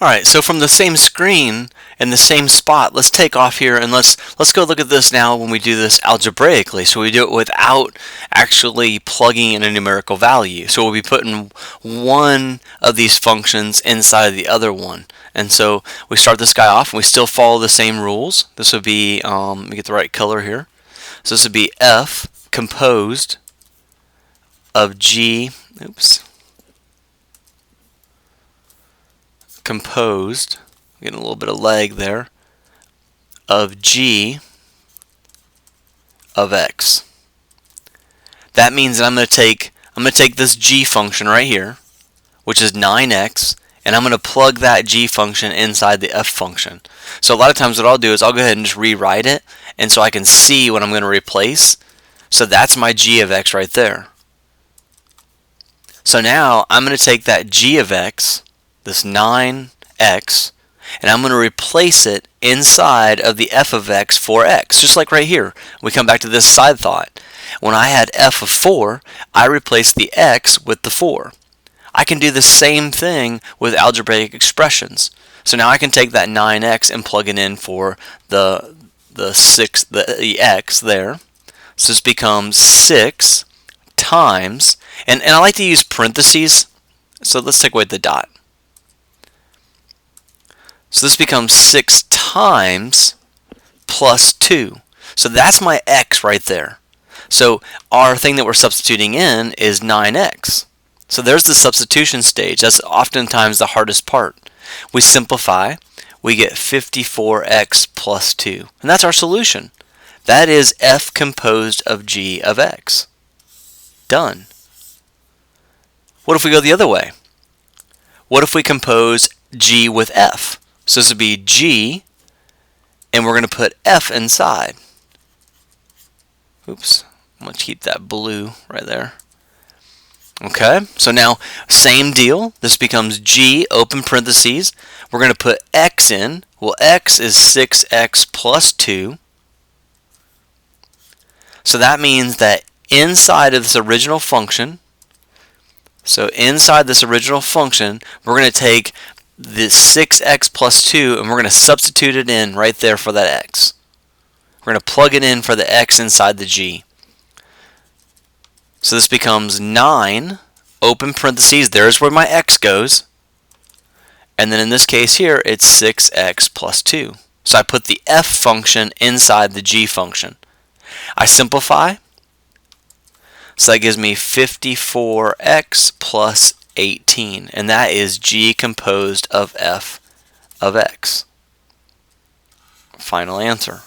Alright, so from the same screen in the same spot, let's take off here and let's go look at this now when we do this algebraically. So we do it without actually plugging in a numerical value. So we'll be putting one of these functions inside of the other one. And so we start this guy off and we still follow the same rules. This would be, let me get the right color here. So this would be f composed of g, composed, getting a little bit of lag there, of g of x. That means that I'm going to take this g function right here, which is 9x, and I'm going to plug that g function inside the f function. So a lot of times what I'll do is I'll go ahead and just rewrite it, and so I can see what I'm going to replace. So that's my g of x right there. So now I'm going to take that g of x, this 9x, and I'm going to replace it inside of the f of x for x, just like right here. We come back to this side thought. When I had f of 4, I replaced the x with the 4. I can do the same thing with algebraic expressions. So now I can take that 9x and plug it in for the x there. So this becomes 6 times, and I like to use parentheses, so let's take away the dot. So this becomes 6 times plus 2. So that's my x right there. So our thing that we're substituting in is 9x. So there's the substitution stage. That's oftentimes the hardest part. We simplify. We get 54x plus 2. And that's our solution. That is f composed of g of x. Done. What if we go the other way? What if we compose g with f? So this would be g, and we're going to put f inside. Oops, I'm going to keep that blue right there. Okay, so now same deal. This becomes g, open parentheses. We're going to put x in. Well, x is 6x plus 2. So that means that inside of this original function, we're going to take this 6x plus 2 and we're going to substitute it in right there for that x. We're going to plug it in for the x inside the g. So this becomes 9, open parentheses, there's where my x goes. And then in this case here, it's 6x plus 2. So I put the f function inside the g function. I simplify. So that gives me 54x plus 18, and that is g composed of f of x. Final answer.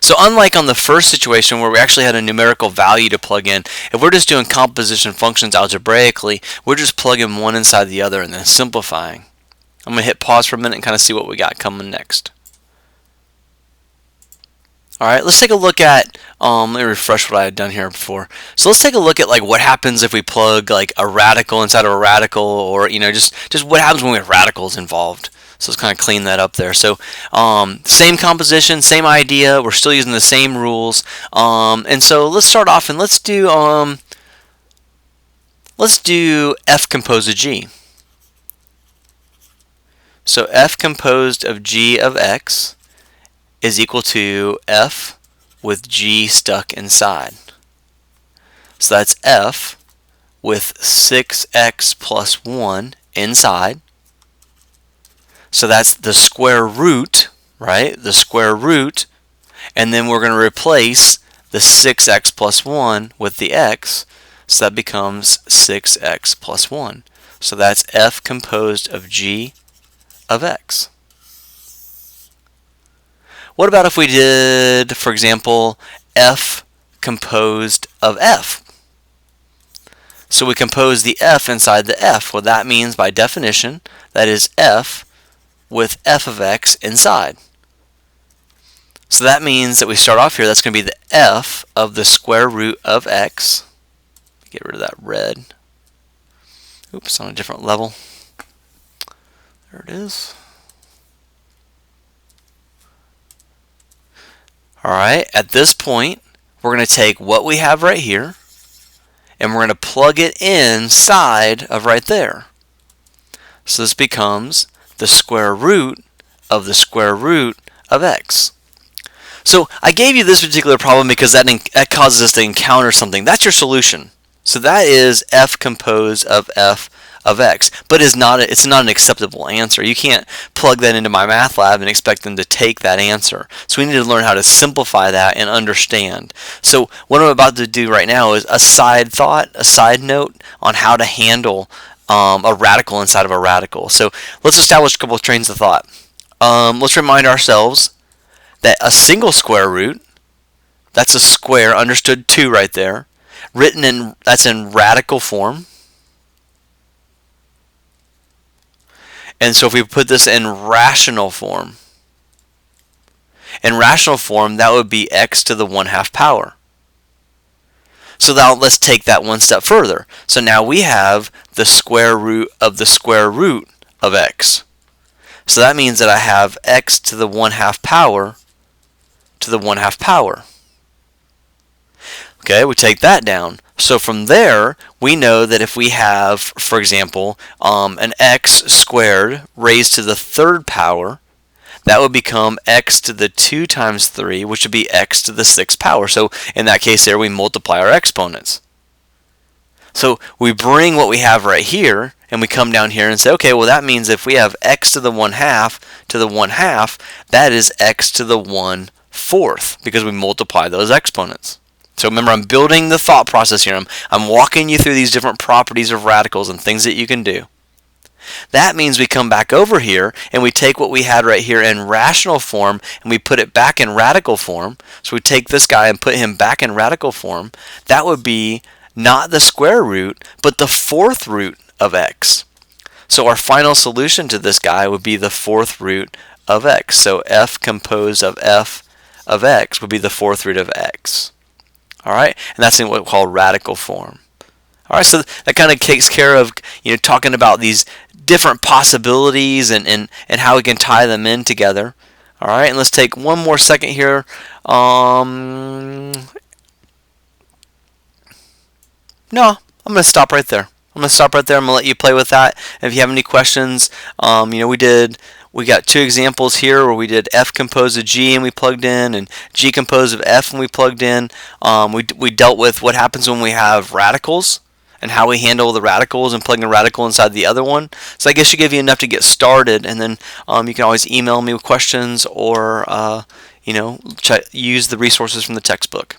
So unlike on the first situation where we actually had a numerical value to plug in, if we're just doing composition functions algebraically, we're just plugging one inside the other and then simplifying. I'm going to hit pause for a minute and kind of see what we got coming next. Alright, let's take a look at, let me refresh what I had done here before. So let's take a look at like what happens if we plug like a radical inside of a radical, or just what happens when we have radicals involved. So let's kind of clean that up there. So same composition, same idea, we're still using the same rules. And so let's start off and let's do f composed of g. So f composed of g of x is equal to f with g stuck inside. So that's f with 6x plus 1 inside. So that's the square root, right? The square root. And then we're going to replace the 6x plus 1 with the x. So that becomes 6x plus 1. So that's f composed of g of x. What about if we did, for example, f composed of f? So we compose the f inside the f. Well, that means by definition, that is f with f of x inside. So that means that we start off here, that's going to be the f of the square root of x. Get rid of that red. Oops, on a different level. There it is. Alright, at this point, we're going to take what we have right here, and we're going to plug it inside of right there. So this becomes the square root of the square root of x. So I gave you this particular problem because that causes us to encounter something. That's your solution. So that is f composed of f of x, but it's not an acceptable answer. You can't plug that into MyMathLab and expect them to take that answer. So we need to learn how to simplify that and understand. So what I'm about to do right now is a side thought, a side note on how to handle a radical inside of a radical. So let's establish a couple of trains of thought. Let's remind ourselves that a single square root, that's a square, understood 2 right there, that's in radical form. And so if we put this in rational form, that would be x to the 1/2 power. So now let's take that one step further. So now we have the square root of the square root of x. So that means that I have x to the 1/2 power to the 1/2 power. Okay, we take that down. So from there, we know that if we have, for example, an x squared raised to the 3rd power, that would become x to the 2 times 3, which would be x to the 6th power. So in that case there, we multiply our exponents. So we bring what we have right here, and we come down here and say, okay, well that means if we have x to the 1/2 to the 1/2, that is x to the 1/4, because we multiply those exponents. So remember, I'm building the thought process here. I'm walking you through these different properties of radicals and things that you can do. That means we come back over here and we take what we had right here in rational form and we put it back in radical form. So we take this guy and put him back in radical form. That would be not the square root, but the 4th root of x. So our final solution to this guy would be the 4th root of x. So f composed of f of x would be the 4th root of x. Alright, and that's in what we call radical form. Alright, so that kind of takes care of, talking about these different possibilities and how we can tie them in together. Alright, and let's take one more second here. No, I'm going to stop right there. I'm going to let you play with that. And if you have any questions, we got 2 examples here where we did f composed of g and we plugged in, and g composed of f and we plugged in. We dealt with what happens when we have radicals and how we handle the radicals and plugging a radical inside the other one. So I guess should give you enough to get started, and then you can always email me with questions or use the resources from the textbook.